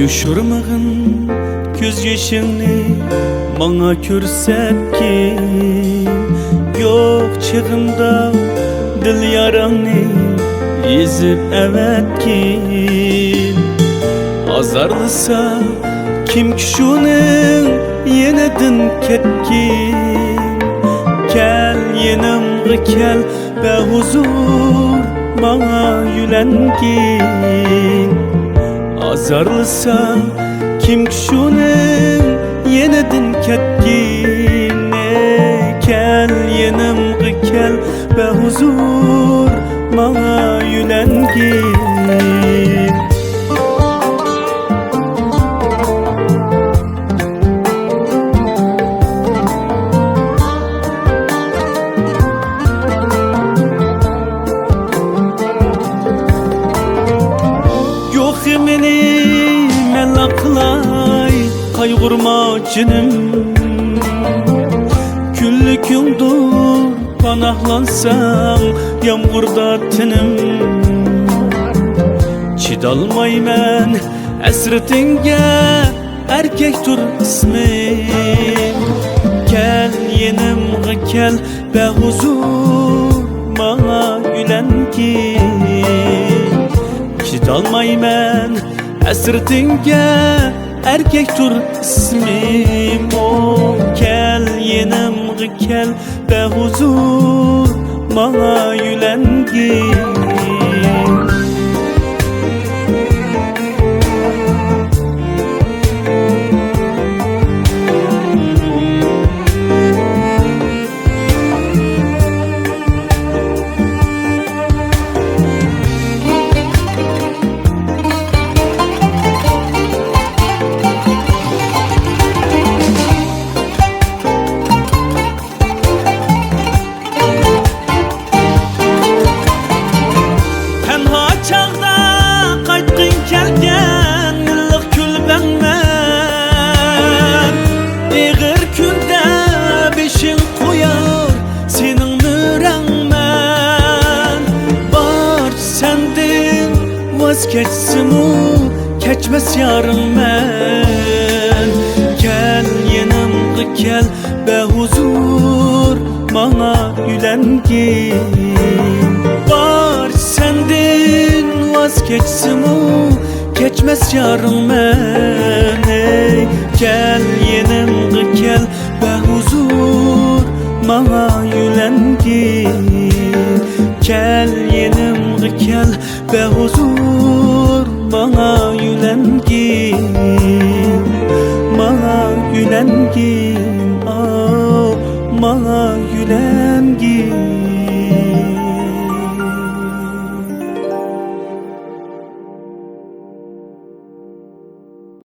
Yuşurmağın göz yaşını bana körsetkin. Yok çığımda dil yaranı ezip evetkin. Azarlısa kim kişinin yenedin ketkin. Kel yenimgı kel be huzur bana yülenkin. Azarlısa kim kişinin yenedin ketkin. Kel yenimgı kel be huzur bana yülenkin. Meni melaklay kaygurma canım. Küllük yoldur panahlansam yağmurda tenim. Çidalmaymen esretinge erkektur ismim. Gel yenimge gel be huzur bana gülenkin. Çidalmaymen esretinge erkektur ismim. O kel yenimge kel be huzur bana yülenkin. Geçsimu keçmez yarın men. Gel yenimge gel be huzur bana yülenkin. Var sendin vazgeçsimu keçmez yarın men. Gel yenimge gel be huzur bana yülenkin. Gel yenimge gel be huzur bana yülenkin. Bana yülenkin, bana yülenkin.